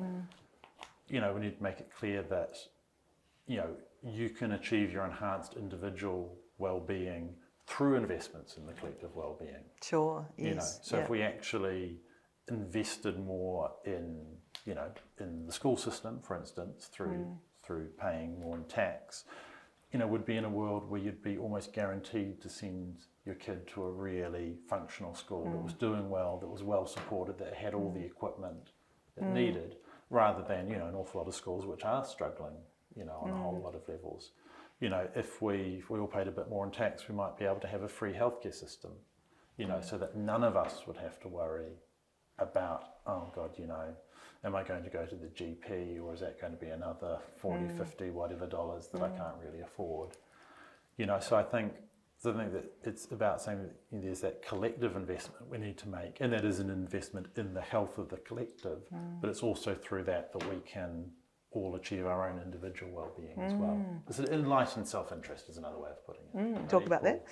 you know, we need to make it clear that, you know, you can achieve your enhanced individual well-being through investments in the collective well-being. Sure, yes. You know, so if we actually invested more in, you know, in the school system, for instance, through paying more in tax, you know, would be in a world where you'd be almost guaranteed to send your kid to a really functional school that was doing well, that was well supported, that had all the equipment it needed, rather than, you know, an awful lot of schools which are struggling, you know, on a whole lot of levels. You know, if we all paid a bit more in tax, we might be able to have a free healthcare system, you know, so that none of us would have to worry about, oh God, you know, am I going to go to the GP, or is that going to be another 40, 50, whatever dollars that I can't really afford? You know, so I think that it's about saying that, you know, there's that collective investment we need to make, and that is an investment in the health of the collective, but it's also through that we can all achieve our own individual well-being as well. It's an enlightened self-interest is another way of putting it. Talk about that.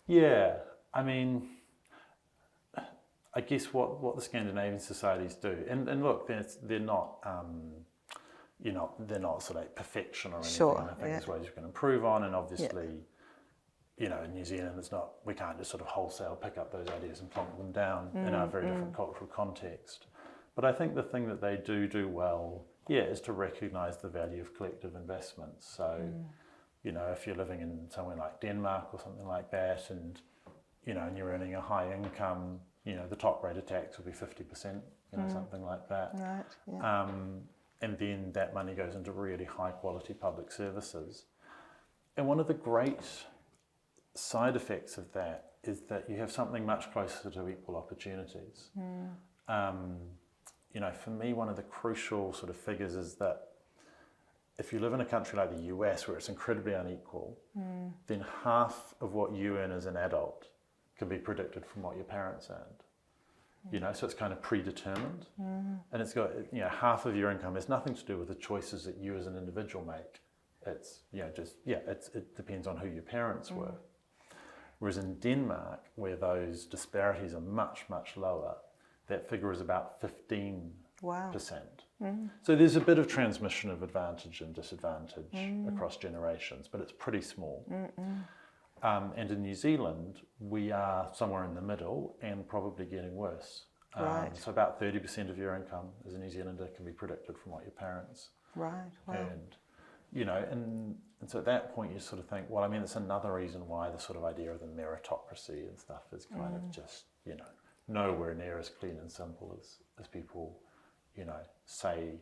Yeah, I mean, I guess what the Scandinavian societies do, and look, they're not, you know, they're not sort of perfection or anything. Sure, I think there's ways you can improve on, and obviously, you know, in New Zealand, we can't just sort of wholesale pick up those ideas and plonk them down in our very different cultural context. But I think the thing that they do well, is to recognise the value of collective investments. So, you know, if you're living in somewhere like Denmark or something like that, and, you know, and you're earning a high income, you know, the top rate of tax will be 50%, you know, something like that. Right, yeah. And then that money goes into really high quality public services. And one of the great side effects of that is that you have something much closer to equal opportunities. You know, for me, one of the crucial sort of figures is that if you live in a country like the US where it's incredibly unequal, then half of what you earn as an adult can be predicted from what your parents earned. You know, so it's kind of predetermined. And it's got, you know, half of your income has nothing to do with the choices that you as an individual make. It's, you know, just, it depends on who your parents were. Whereas in Denmark, where those disparities are much, much lower, that figure is about 15%. Wow. So there's a bit of transmission of advantage and disadvantage across generations, but it's pretty small. And in New Zealand, we are somewhere in the middle and probably getting worse. Right. So about 30% of your income as a New Zealander can be predicted from what your parents earned. You know, and so at that point you sort of think, well, I mean, it's another reason why the sort of idea of the meritocracy and stuff is kind of just, you know, nowhere near as clean and simple as people, you know, say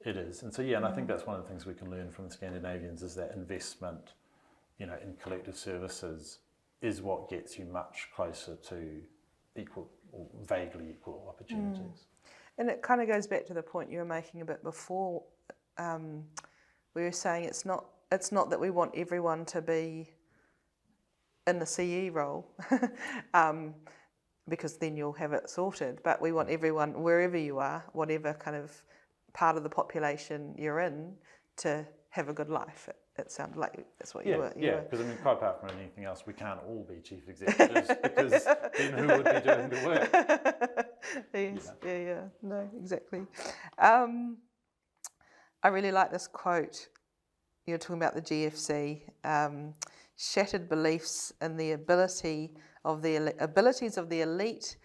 it is. And so, and I think that's one of the things we can learn from the Scandinavians is that investment, you know, in collective services is what gets you much closer to equal or vaguely equal opportunities. And it kind of goes back to the point you were making a bit before. We were saying it's not that we want everyone to be in the CE role, because then you'll have it sorted. But we want everyone, wherever you are, whatever kind of part of the population you're in, to have a good life. It sounded like that's what you were. Because I mean, quite apart from anything else, we can't all be chief executives because then who would be doing the work? Yes, no, exactly. I really like this quote. You're talking about the GFC, shattered beliefs in the abilities of the elite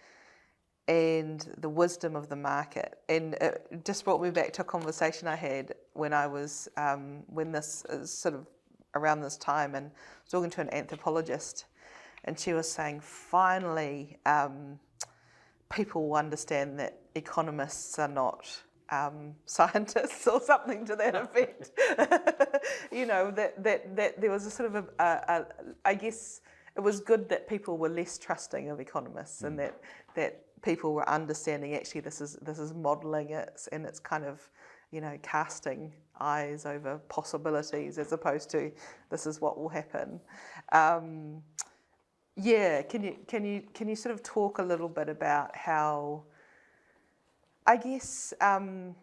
and the wisdom of the market. And it just brought me back to a conversation I had when I was, when this is sort of around this time, and I was talking to an anthropologist, and she was saying, finally, people understand that economists are not scientists or something to that effect. You know, that there was a sort of I guess it was good that people were less trusting of economists, and that people were understanding actually this is modelling it, and it's kind of, you know, casting eyes over possibilities as opposed to this is what will happen. Yeah, can you sort of talk a little bit about how, I guess how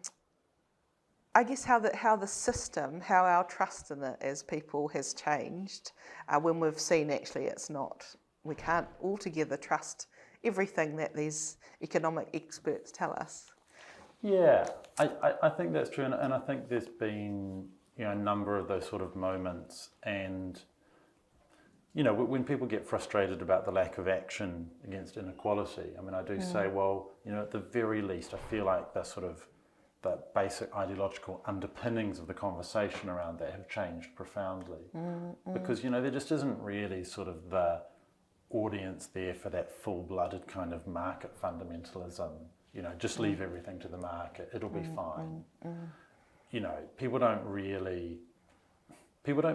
the system, how our trust in it as people has changed when we've seen actually we can't altogether trust everything that these economic experts tell us. Yeah, I think that's true, and I think there's been, you know, a number of those sort of moments, and, you know, when people get frustrated about the lack of action against inequality, I mean, I do say, well, you know, at the very least, I feel like the basic ideological underpinnings of the conversation around that have changed profoundly. Because, you know, there just isn't really sort of the audience there for that full-blooded kind of market fundamentalism. You know, just leave everything to the market, it'll be fine. You know, people don't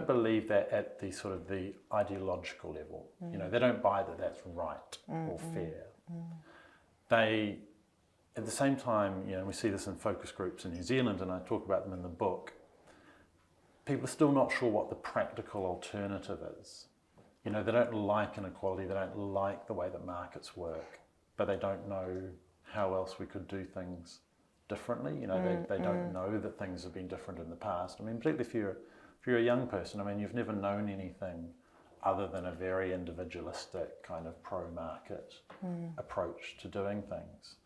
believe that at the sort of the ideological level. You know, they don't buy that that's right or fair. They, at the same time, you know, we see this in focus groups in New Zealand, and I talk about them in the book, people are still not sure what the practical alternative is. You know, they don't like inequality, they don't like the way that markets work, but they don't know how else we could do things differently. You know, they don't know that things have been different in the past. I mean, particularly if you're a young person, I mean, you've never known anything other than a very individualistic kind of pro-market approach to doing things.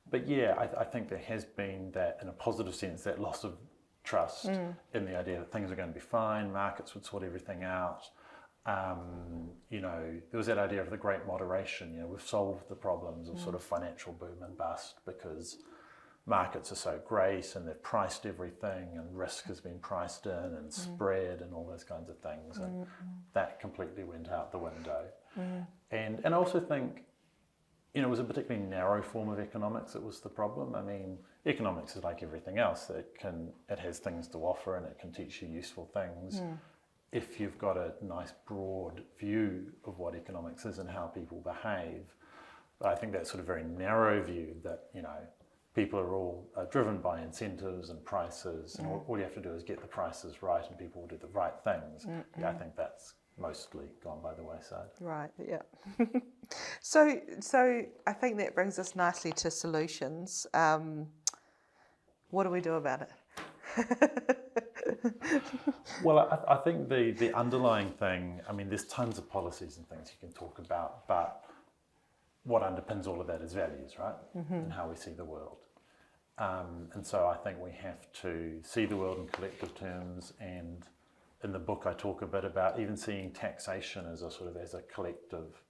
But yeah, I think there has been that, in a positive sense, that loss of trust in the idea that things are going to be fine, markets would sort everything out. You know, there was that idea of the great moderation. You know, we've solved the problems of sort of financial boom and bust because markets are so great and they've priced everything, and risk has been priced in, and spread and all those kinds of things, and that completely went out the window. And I also think, you know, it was a particularly narrow form of economics that was the problem. I mean, economics is like everything else. It has things to offer, and it can teach you useful things if you've got a nice broad view of what economics is and how people behave. But I think that sort of very narrow view that, you know, people are all driven by incentives and prices, and all you have to do is get the prices right and people will do the right things. Yeah, I think that's mostly gone by the wayside. Right, yeah. So I think that brings us nicely to solutions. What do we do about it? Well, I think the underlying thing, I mean, there's tons of policies and things you can talk about, but what underpins all of that is values, right? And how we see the world. And so I think we have to see the world in collective terms, and in the book I talk a bit about even seeing taxation as a collective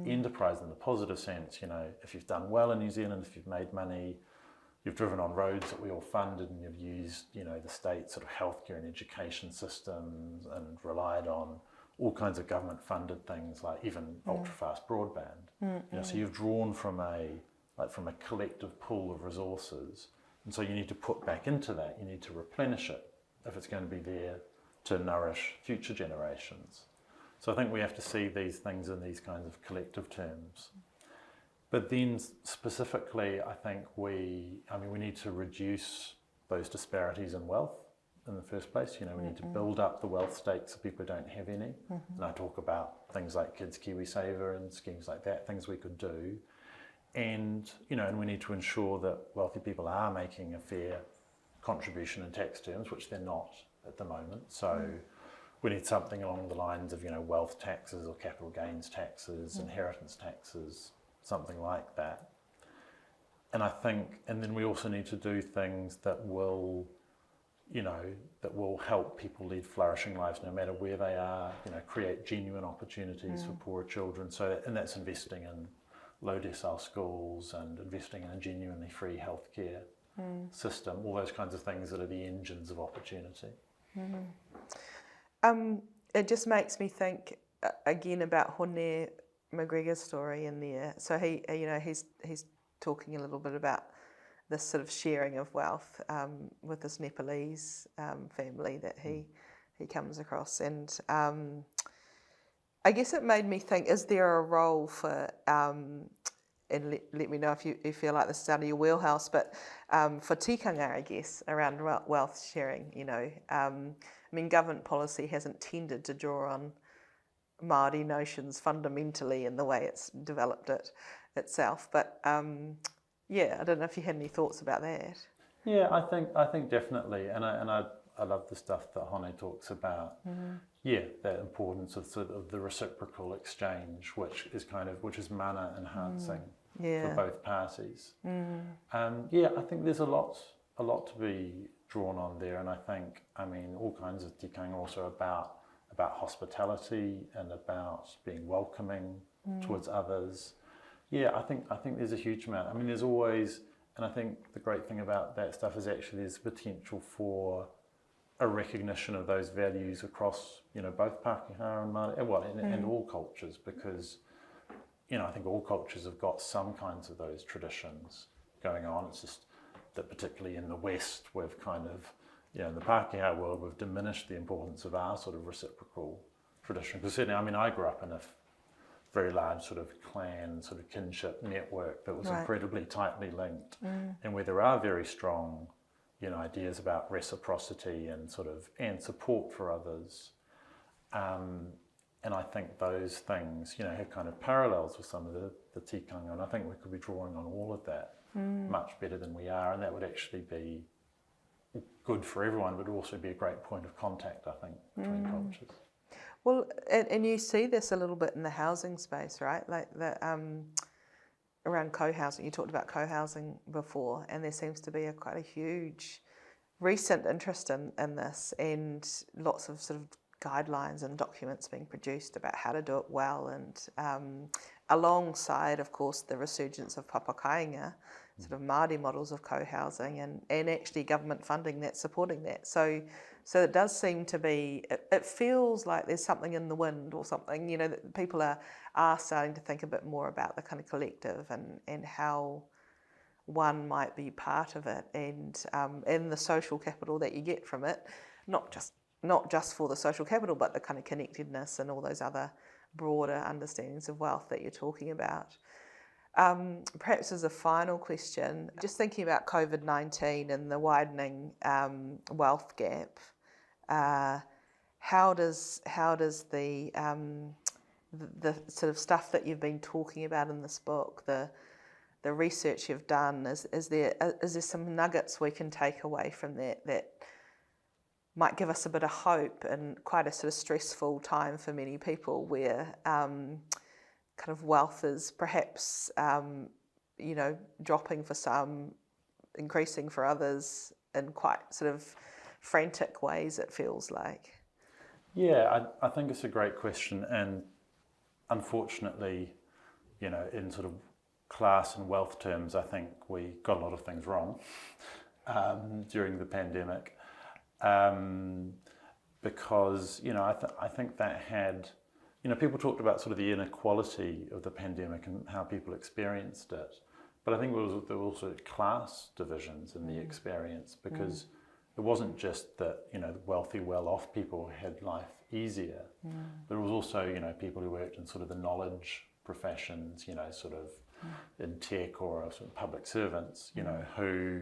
enterprise in the positive sense. You know, if you've done well in New Zealand, if you've made money, you've driven on roads that we all funded, and you've used, you know, the state's sort of healthcare and education systems, and relied on all kinds of government-funded things, like even ultra-fast broadband. You know, so you've drawn from a collective pool of resources, and so you need to put back into that. You need to replenish it if it's going to be there to nourish future generations. So I think we have to see these things in these kinds of collective terms. But then specifically, I think we need to reduce those disparities in wealth in the first place. You know, we need to build up the wealth stakes of people who don't have any. And I talk about things like Kids KiwiSaver and schemes like that, things we could do. And, you know, and we need to ensure that wealthy people are making a fair contribution in tax terms, which they're not at the moment. So we need something along the lines of, you know, wealth taxes or capital gains taxes, inheritance taxes, something like that. And I think, and then we also need to do things that will, you know, that will help people lead flourishing lives no matter where they are, you know, create genuine opportunities for poorer children. So, and that's investing in low decile schools and investing in a genuinely free healthcare system, all those kinds of things that are the engines of opportunity. It just makes me think again about Hone McGregor's story in there. So he, you know, he's talking a little bit about this sort of sharing of wealth with this Nepalese family that he comes across. And I guess it made me think, is there a role for, and let me know if you feel like this is out of your wheelhouse, but for tikanga, I guess, around wealth sharing, you know. I mean, government policy hasn't tended to draw on Māori notions fundamentally in the way it's developed it itself, but yeah, I don't know if you had any thoughts about that. Yeah, I think definitely, and I love the stuff that Hone talks about. Yeah, that importance of sort of the reciprocal exchange, which is mana enhancing for both parties. Yeah, I think there's a lot to be drawn on there, and I think, I mean, all kinds of tikanga also about hospitality and about being welcoming towards others. Yeah, I think there's a huge amount. I mean, there's always, and I think the great thing about that stuff is actually there's potential for a recognition of those values across, you know, both Pākehā and Māori, and all cultures, because, you know, I think all cultures have got some kinds of those traditions going on. It's just that particularly in the West, we've kind of, you know, in the Pākehā world, we've diminished the importance of our sort of reciprocal tradition. Because certainly, I mean, I grew up in a very large sort of clan, sort of kinship network that was incredibly tightly linked, and where there are very strong, you know, ideas about reciprocity and sort of and support for others. And I think those things, you know, have kind of parallels with some of the tikanga, and I think we could be drawing on all of that much better than we are, and that would actually be good for everyone, but also be a great point of contact, I think, between cultures. Well, and you see this a little bit in the housing space, right? Like the around co-housing. You talked about co-housing before, and there seems to be quite a huge recent interest in this, and lots of sort of guidelines and documents being produced about how to do it well, and alongside, of course, the resurgence of papakainga, sort of Māori models of co-housing, and actually government funding that's supporting that. So it does seem to be, it feels like there's something in the wind or something, you know, that people are starting to think a bit more about the kind of collective and how one might be part of it, and the social capital that you get from it, not just for the social capital, but the kind of connectedness and all those other broader understandings of wealth that you're talking about. Perhaps as a final question, just thinking about COVID-19 and the widening wealth gap, how does the sort of stuff that you've been talking about in this book, the research you've done, is there some nuggets we can take away from that might give us a bit of hope in quite a sort of stressful time for many people, where kind of wealth is perhaps you know, dropping for some, increasing for others in quite sort of frantic ways, it feels like? Yeah, I think it's a great question, and unfortunately, you know, in sort of class and wealth terms, I think we got a lot of things wrong during the pandemic, because, you know, I think that had, you know, people talked about sort of the inequality of the pandemic and how people experienced it, but I think there were also class divisions in the experience, because it wasn't just that, you know, wealthy, well-off people had life easier. There was also, you know, people who worked in sort of the knowledge professions, you know, sort of in tech or sort of public servants, you know, who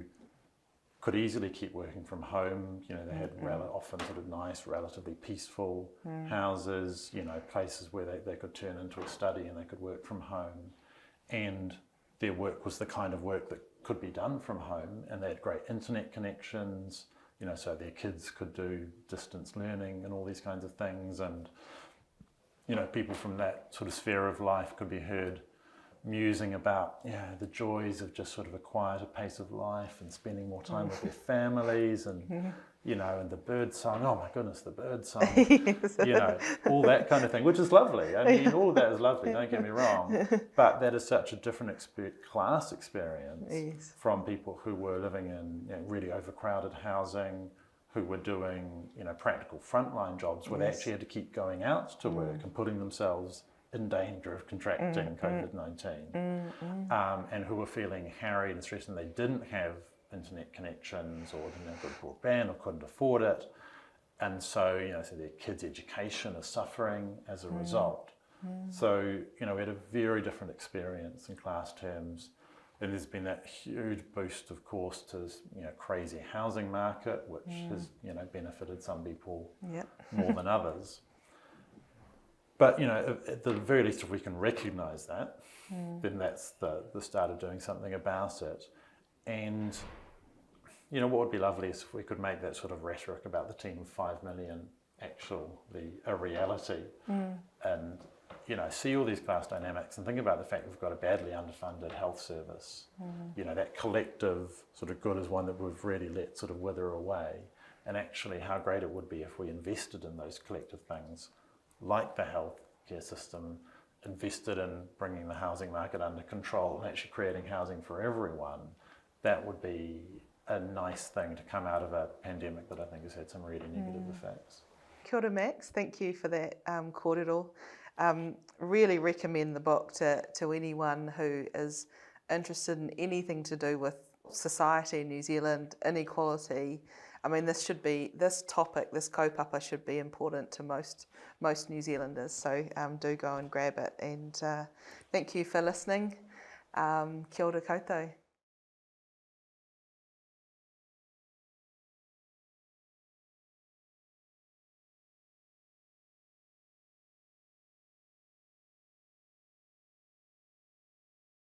could easily keep working from home. You know, they had often sort of nice, relatively peaceful houses, you know, places where they could turn into a study and they could work from home. And their work was the kind of work that could be done from home, and they had great internet connections, you know, so their kids could do distance learning and all these kinds of things. And, you know, people from that sort of sphere of life could be heard musing about, yeah, the joys of just sort of a quieter pace of life and spending more time with their families, and you know, and the bird song, oh my goodness, the bird song, you know, all that kind of thing, which is lovely. I mean, all of that is lovely, don't get me wrong, but that is such a different class experience from people who were living in, you know, really overcrowded housing, who were doing, you know, practical frontline jobs where they actually had to keep going out to work and putting themselves in danger of contracting COVID-19 and who were feeling harried and stressed and they didn't have internet connections or didn't have good broadband or couldn't afford it. And so, so their kids' education is suffering as a result. So, we had a very different experience in class terms. And there's been that huge boost, of course, to this, crazy housing market, which has, benefited some people more than others. But, at the very least, if we can recognise that, then that's the start of doing something about it. And, what would be lovely is if we could make that sort of rhetoric about the team of 5 million actually a reality. And, see all these class dynamics and think about the fact that we've got a badly underfunded health service. That collective sort of good is one that we've really let sort of wither away. And actually how great it would be if we invested in those collective things like the healthcare system, invested in bringing the housing market under control and actually creating housing for everyone. That would be a nice thing to come out of a pandemic that I think has had some really negative effects. Kia ora, Max. Thank you for that kōrero. Really recommend the book to anyone who is interested in anything to do with society in New Zealand, inequality. I mean, this topic, this kaupapa should be important to most New Zealanders. So do go and grab it. And thank you for listening. Kia ora koutou.